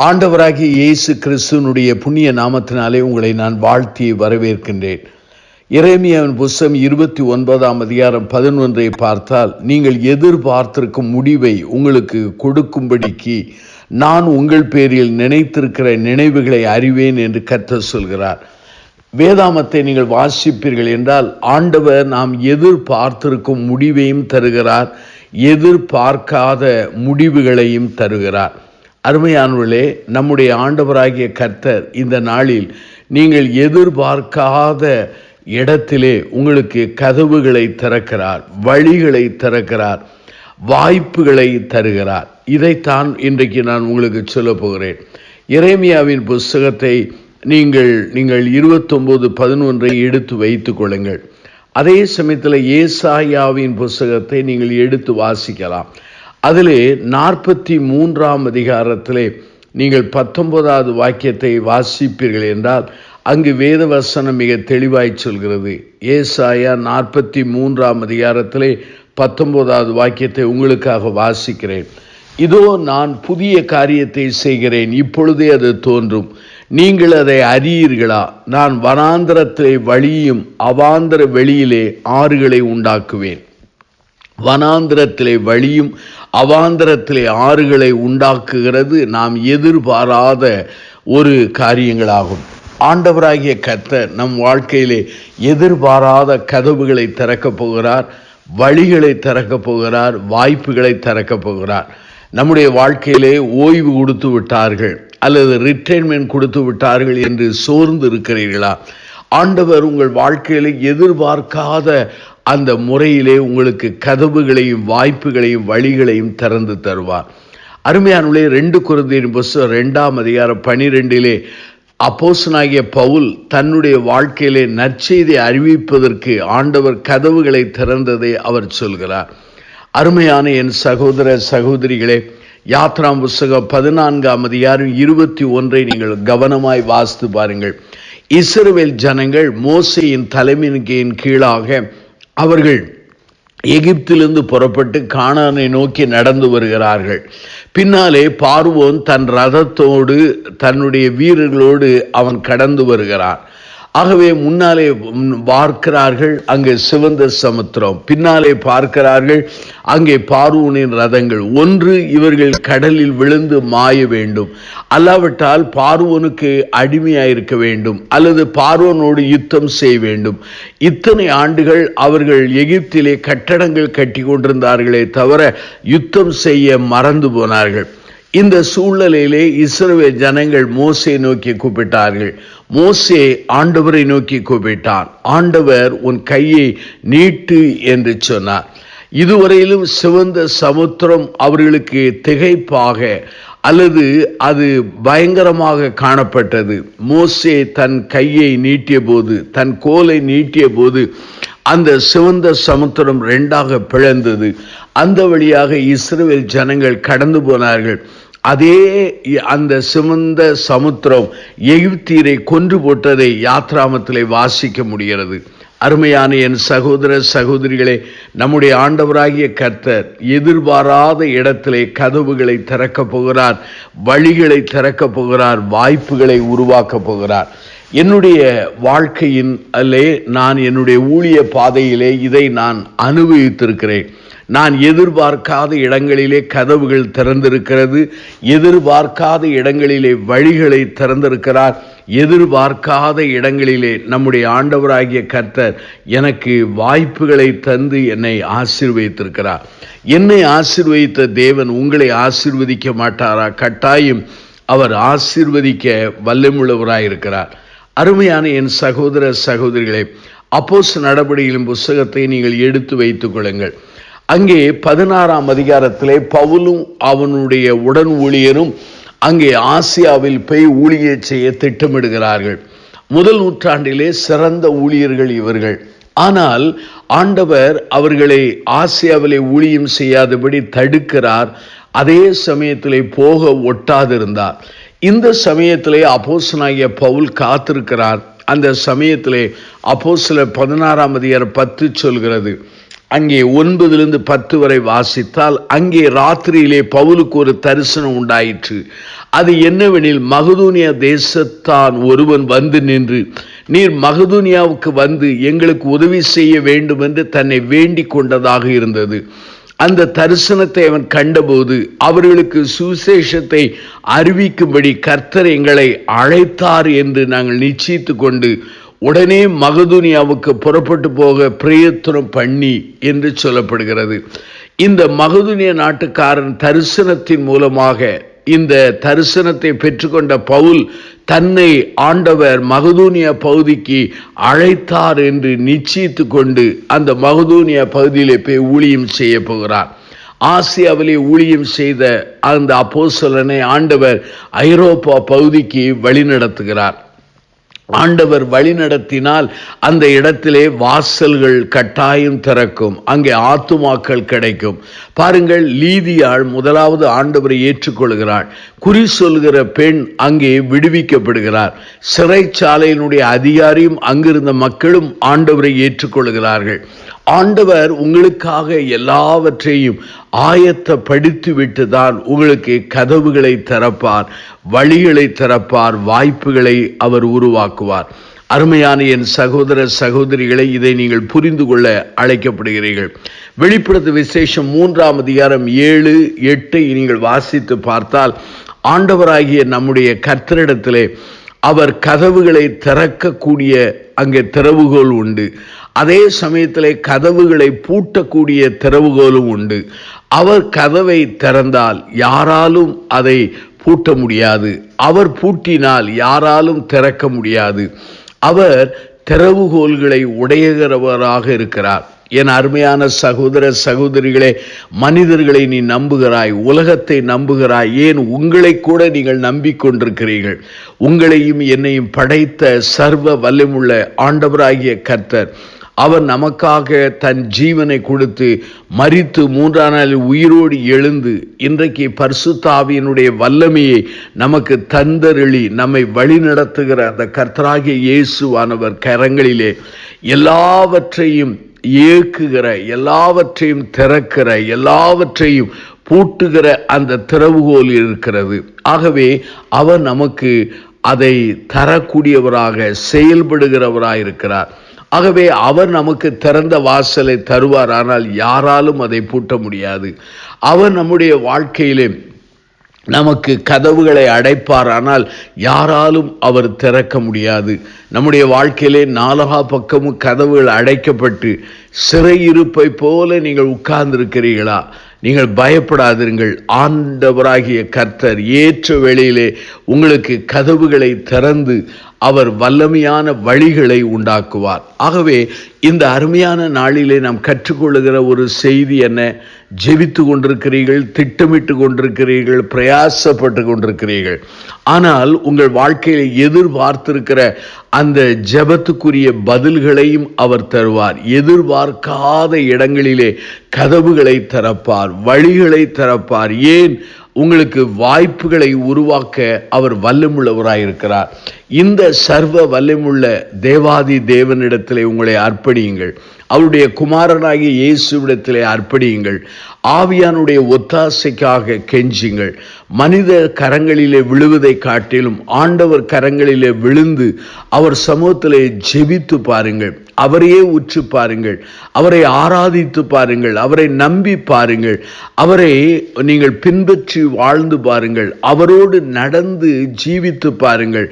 ஆண்டவராகிய இயேசு கிறிஸ்துவனுடைய புண்ணிய நாமத்தினாலே உங்களை நான் வாழ்த்தி வரவேற்கின்றேன். எரேமியாவின் புஸ்தகம் 29ஆம் அதிகாரம் 11 பார்த்தால், நீங்கள் எதிர்பார்த்திருக்கும் முடிவை உங்களுக்கு கொடுக்கும்படிக்கு நான் உங்கள் பேரில் நினைத்திருக்கிற நினைவுகளை அறிவேன் என்று கர்த்தர் சொல்கிறார். வேதாமத்தை நீங்கள் வாசிப்பீர்கள் என்றால், ஆண்டவர் நாம் எதிர்பார்த்திருக்கும் முடிவையும் தருகிறார், எதிர்பார்க்காத முடிவுகளையும் தருகிறார். அருமையானவர்களே, நம்முடைய ஆண்டவராகிய கர்த்தர் இந்த நாளில் நீங்கள் எதிர்பார்க்காத இடத்திலே உங்களுக்கு கதவுகளை திறக்கிறார், வழிகளை திறக்கிறார், வாய்ப்புகளை தருகிறார். இதைத்தான் இன்றைக்கு நான் உங்களுக்கு சொல்ல போகிறேன். எரேமியாவின் புஸ்தகத்தை நீங்கள் 29:11 எடுத்து வைத்துக் கொள்ளுங்கள். அதே சமயத்தில் ஏசாயாவின் புஸ்தகத்தை நீங்கள் எடுத்து வாசிக்கலாம். அதிலே 43ஆம் அதிகாரத்திலே நீங்கள் 19வது வாக்கியத்தை வாசிப்பீர்கள் என்றால், அங்கு வேத வசனம் மிக தெளிவாய் சொல்கிறது. ஏசாயா 43ஆம் அதிகாரத்திலே 19வது வாக்கியத்தை உங்களுக்காக வாசிக்கிறேன். இதோ நான் புதிய காரியத்தை செய்கிறேன், இப்பொழுதே அது தோன்றும், நீங்கள் அதை அறியீர்களா? நான் வனாந்தரத்திலே வழியும் அவாந்தர வெளியிலே ஆறுகளை உண்டாக்குவேன். வனாந்திரத்திலே வழியும் அவாந்தரத்திலே ஆறுகளை உண்டாக்குகிறது நாம் எதிர்பாராத ஒரு காரியங்களாகும். ஆண்டவராகிய கர்த்தர் நம் வாழ்க்கையிலே எதிர்பாராத கதவுகளை திறக்கப் போகிறார், வழிகளை திறக்கப் போகிறார், வாய்ப்புகளை திறக்கப் போகிறார். நம்முடைய வாழ்க்கையிலே ஓய்வு கொடுத்து விட்டார்கள் அல்லது ரிட்டைர்மெண்ட் கொடுத்து விட்டார்கள் என்று சோர்ந்து இருக்கிறீர்களா? ஆண்டவர் உங்கள் வாழ்க்கையிலே எதிர்பார்க்காத அந்த முறையிலே உங்களுக்கு கதவுகளையும் வாய்ப்புகளையும் வழிகளையும் திறந்து தருவார். அருமையானவர்களே, 2 கொரிந்தியர் புஸ்தகம் 2ஆம் அதிகாரம் 12 அப்போஸ்தலனாகிய பவுல் தன்னுடைய வாழ்க்கையிலே நற்செய்தியை அறிவிப்பதற்கு ஆண்டவர் கதவுகளை திறந்ததை அவர் சொல்கிறார். அருமையான என் சகோதர சகோதரிகளே, யாத்ராம் புஸ்தகம் 14ஆம் அதிகாரம் 21 நீங்கள் கவனமாய் வாசித்து பாருங்கள். இஸ்ரவேல் ஜனங்கள் மோசேயின் தலைமையின் கீழாக அவர்கள் எகிப்திலிருந்து புறப்பட்டு கானானை நோக்கி நடந்து வருகிறார்கள். பின்னாலே பார்வோன் தன் ரதத்தோடு தன்னுடைய வீரர்களோடு அவன் கடந்து வருகிறான். ஆகவே முன்னாலே பார்க்கிறார்கள் அங்கே சிவந்த சமுத்திரம், பின்னாலே பார்க்கிறார்கள் அங்கே பார்வோனின் ரதங்கள். ஒன்று இவர்கள் கடலில் விழுந்து மாய வேண்டும், அல்லாவிட்டால் பார்வோனுக்கு அடிமையாயிருக்க வேண்டும், அல்லது பார்வோனோடு யுத்தம் செய்ய வேண்டும். இத்தனை ஆண்டுகள் அவர்கள் எகிப்திலே கட்டடங்கள் கட்டி கொண்டிருந்தார்களே தவிர யுத்தம் செய்ய மறந்து போனார்கள். இந்த சூழ்நிலையிலே இஸ்ரவேல் ஜனங்கள் மோசே நோக்கி கூப்பிட்டார்கள். மோசே ஆண்டவரை நோக்கி கூப்பிட்டான். ஆண்டவர் உன் கையை நீட்டு என்று சொன்னார். இதுவரையிலும் சிவந்த சமுத்திரம் அவர்களுக்கு திகைப்பாக அல்லது அது பயங்கரமாக காணப்பட்டது. மோசே தன் கையை நீட்டிய போது, தன் கோலை நீட்டிய போது அந்த சிவந்த சமுத்திரம் 2ஆக பிளந்தது. அந்த வழியாக இஸ்ரவேல் ஜனங்கள் கடந்து போனார்கள். அதே அந்த சிவந்த சமுத்திரம் எகிப்தியரை கொன்று போட்டதை யாத்ராமத்திலே வாசிக்க முடிகிறது. அருமையான என் சகோதர சகோதரிகளே, நம்முடைய ஆண்டவராகிய கர்த்தர் எதிர்பாராத இடத்திலே கதவுகளை திறக்கப் போகிறார், வழிகளை திறக்கப் போகிறார், வாய்ப்புகளை உருவாக்கப் போகிறார். என்னுடைய வாழ்க்கையின் நான் என்னுடைய ஊழிய பாதையிலே இதை நான் அனுபவித்திருக்கிறேன். நான் எதிர்பார்க்காத இடங்களிலே கதவுகள் திறந்திருக்கிறது, எதிர்பார்க்காத இடங்களிலே வழிகளை திறந்திருக்கிறார், எதிர்பார்க்காத இடங்களிலே நம்முடைய ஆண்டவராகிய கர்த்தர் எனக்கு வாய்ப்புகளை தந்து என்னை ஆசீர்வதித்திருக்கிறார். என்னை ஆசீர்வதித்த தேவன் உங்களை ஆசீர்வதிக்க மாட்டாரா? கட்டாயம் அவர் ஆசீர்வதிக்க வல்லமுள்ளவராயிருக்கிறார். அருமையான என் சகோதர சகோதரிகளே, அப்போஸ்தலர் நடபடிகளின் புஸ்தகத்தை நீங்கள் எடுத்து வைத்துக் கொள்ளுங்கள். அங்கே 16ஆம் அதிகாரத்திலே பவுலும் அவனுடைய உடன் ஊழியரும் அங்கே ஆசியாவில் போய் ஊழிய செய்ய திட்டமிடுகிறார்கள். முதல் நூற்றாண்டிலே சிறந்த ஊழியர்கள் இவர்கள். ஆனால் ஆண்டவர் அவர்களை ஆசியாவிலே ஊழியம் செய்யாதபடி தடுக்கிறார். அதே சமயத்திலே போக ஒட்டாதிருந்தார். இந்த சமயத்திலே அப்போஸ்தலனாகிய பவுல் காத்திருக்கிறார். அந்த சமயத்திலே அப்போஸ்தலர் 16ஆம் அதிகாரம் 10 சொல்கிறது, அங்கே 9-10 வரை வாசித்தால், அங்கே ராத்திரியிலே பவுலுக்கு ஒரு தரிசனம் உண்டாயிற்று. அது என்னவெனில், மகதோனியா தேசத்தான் ஒருவன் வந்து நின்று, நீர் மகதோனியாவுக்கு வந்து எங்களுக்கு உதவி செய்ய வேண்டும் என்று தன்னை வேண்டிக் கொண்டதாக இருந்தது. அந்த தரிசனத்தை அவன் கண்டபோது, அவர்களுக்கு சுவிசேஷத்தை அறிவிக்கும்படி கர்த்தர் எங்களை அழைத்தார் என்று நாங்கள் நிச்சயித்து கொண்டு உடனே மகதோனியாவுக்கு புறப்பட்டு போக பிரயத்தனம் பண்ணி என்று சொல்லப்படுகிறது. இந்த மகதோனியா நாட்டுக்காரன் தரிசனத்தின் மூலமாக, இந்த தரிசனத்தை பெற்றுக்கொண்ட பவுல் தன்னை ஆண்டவர் மகதோனியா பகுதிக்கு அழைத்தார் என்று நிச்சயித்து கொண்டு அந்த மகதோனியா பகுதியிலே போய் ஊழியம் செய்ய போகிறார். ஆசியாவிலே ஊழியம் செய்த அந்த அப்போஸ்தலனை ஆண்டவர் ஐரோப்பா பகுதிக்கு வழிநடத்துகிறார். ஆண்டவர் வழி நடத்தினால் அந்த இடத்திலே வாசல்கள் கட்டாயம் திறக்கும், அங்கே ஆத்துமாக்கள் கிடைக்கும். பாருங்கள், லீதியாள் முதலாவது ஆண்டவரை ஏற்றுக்கொள்கிறாள். குறி சொல்கிற பெண் அங்கே விடுவிக்கப்படுகிறார். சிறைச்சாலையினுடைய அதிகாரியும் அங்கிருந்த மக்களும் ஆண்டவரை ஏற்றுக்கொள்கிறார்கள். ஆண்டவர் உங்களுக்காக எல்லாவற்றையும் ஆயத்தப்படுத்தி விட்டுதான் உங்களுக்கு கதவுகளை திறப்பார், வழிகளை திறப்பார், வாய்ப்புகளை அவர் உருவாக்குவார். அருமையான என் சகோதர சகோதரிகளை, இதை நீங்கள் புரிந்து கொள்ள அழைக்கப்படுகிறீர்கள். வெளிப்படுத்த விசேஷம் 3ஆம் அதிகாரம் 7-8 நீங்கள் வாசித்து பார்த்தால், ஆண்டவராகிய நம்முடைய கர்த்தரிடத்திலே அவர் கதவுகளை திறக்கக்கூடிய அங்கே திறவுகோல் உண்டு. அதே சமயத்திலே கதவுகளை பூட்டக்கூடிய திறவுகோலும் உண்டு. அவர் கதவை திறந்தால் யாராலும் அதை பூட்ட முடியாது, அவர் பூட்டினால் யாராலும் திறக்க முடியாது. அவர் திறவுகோல்களை உடையகிறவராக இருக்கிறார். என் அருமையான சகோதர சகோதரிகளே, மனிதர்களை நீ நம்புகிறாய், உலகத்தை நம்புகிறாய், ஏன் உங்களை கூட நீங்கள் நம்பிக்கொண்டிருக்கிறீர்கள். உங்களையும் என்னையும் படைத்த சர்வ வல்லமுள்ள ஆண்டவராகிய கர்த்தர், அவர் நமக்காக தன் ஜீவனை கொடுத்து மரித்து 3ஆம் நாளில் உயிரோடு எழுந்து இன்றைக்கு பரிசுத்த ஆவியினுடைய வல்லமையை நமக்கு தந்தருளி நம்மை வழி நடத்துகிற அந்த கர்த்தராகிய இயேசுவானவர் கரங்களிலே எல்லாவற்றையும் இயக்குகிற, எல்லாவற்றையும் திறக்கிற, எல்லாவற்றையும் பூட்டுகிற அந்த திறவுகோல் இருக்கிறது. ஆகவே அவர் நமக்கு அதை தரக்கூடியவராக செயல்படுகிறவராக இருக்கிறார். ஆகவே அவர் நமக்கு திறந்த வாசலை தருவார், ஆனால் யாராலும் அதை பூட்ட முடியாது. அவர் நம்முடைய வாழ்க்கையிலே நமக்கு கதவுகளை அடைப்பார், ஆனால் யாராலும் அவர் திறக்க முடியாது. நம்முடைய வாழ்க்கையிலே 4 பக்கமும் கதவுகள் அடைக்கப்பட்டு சிறையிருப்பை போல நீங்கள் உட்கார்ந்திருக்கிறீர்களா? நீங்கள் பயப்படாதீர்கள். ஆண்டவராகிய கர்த்தர் ஏற்ற வேளையிலே உங்களுக்கு கதவுகளை திறந்து அவர் வல்லமையான வழிகளை உண்டாக்குவார். ஆகவே இந்த அருமையான நாளிலே நாம் கற்றுக்கொள்ளுகிற ஒரு செய்தி என்ன? ஜெபித்து கொண்டிருக்கிறீர்கள், திட்டமிட்டு கொண்டிருக்கிறீர்கள், பிரயாசப்பட்டு கொண்டிருக்கிறீர்கள். ஆனால் உங்கள் வாழ்க்கையில் எதிர்பார்த்திருக்கிற அந்த ஜெபத்துக்குரிய பதில்களையும் அவர் தருவார். எதிர்பார்க்காத இடங்களிலே கதவுகளை திறப்பார், வழிகளை திறப்பார். ஏன்? உங்களுக்கு வாய்ப்புகளை உருவாக்க அவர் வல்லமுள்ளவராயிருக்கிறார். இந்த சர்வ வல்லமுள்ள தேவாதி தேவனிடத்திலே உங்களை அர்ப்பணியுங்கள். அவருடைய குமாரனாகிய இயேசுவிடத்திலே அர்ப்பணியுங்கள். ஆவியானுடைய ஒத்தாசைக்காக கெஞ்சுங்கள். மனித கரங்களிலே விழுவதை காட்டிலும் ஆண்டவர் கரங்களிலே விழுந்து அவர் சமூகத்திலே ஜெபித்து பாருங்கள். அவரையே உற்று பாருங்கள், அவரை ஆராதித்து பாருங்கள், அவரை நம்பி பாருங்கள், அவரை நீங்கள் பின்பற்றி வாழ்ந்து பாருங்கள், அவரோடு நடந்து ஜீவித்து பாருங்கள்.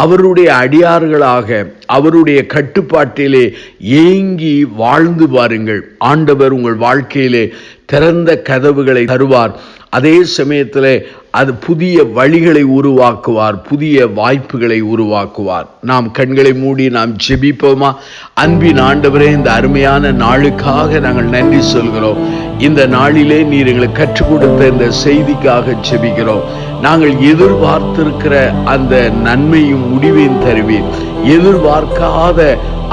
அவருடைய அடியார்களாக அவருடைய கட்டுப்பாட்டிலே ஏங்கி வாழ்ந்து பாருங்கள். ஆண்டவர் உங்கள் வாழ்க்கையிலே திறந்த கதவுகளை தருவார். அதே சமயத்தில் அது புதிய வழிகளை உருவாக்குவார், புதிய வாய்ப்புகளை உருவாக்குவார். நாம் கண்களை மூடி நாம் ஜெபிப்போமா? அன்பின் ஆண்டவரே, இந்த அருமையான நாளுக்காக நாங்கள் நன்றி சொல்கிறோம். இந்த நாளிலே நீர் எங்களுக்கு கற்றுக் கொடுத்த இந்த செய்திக்காக ஜெபிக்கிறோம். நாங்கள் எதிர்பார்த்திருக்கிற அந்த நன்மையும் முடிவையும் தருவீர். எதிர்பார்க்காத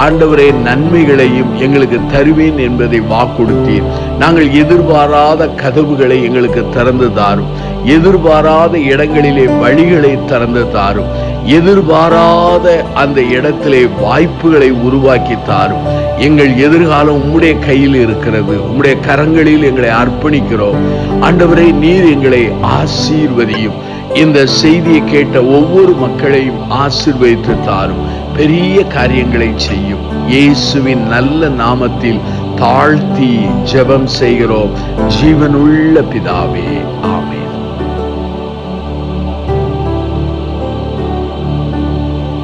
ஆண்டவரே நன்மைகளையும் எங்களுக்கு தருவேன் என்பதை வாக்குறுத்தீர். நாங்கள் எதிர்பாராத கதவுகளை எங்களுக்கு திறந்து தாரும். எதிர்பாராத இடங்களிலே வழிகளை திறந்து தாரும். எதிர்பாராத அந்த இடத்திலே வாய்ப்புகளை உருவாக்கி தாரும். எங்கள் எதிர்காலம் உம்முடைய கையில் இருக்கிறது. உம்முடைய கரங்களில் எங்களை அர்ப்பணிக்கிறோம். ஆண்டவரே, நீர் எங்களை ஆசீர்வதியும். இந்த செய்தியை கேட்ட ஒவ்வொரு மக்களையும் ஆசீர்வதித்து தாரும். பெரிய காரியங்களை செய்யும். இயேசுவின் நல்ல நாமத்தில் தாழ்த்தி ஜெபம் செய்கிறோம் ஜீவனுள்ள பிதாவே.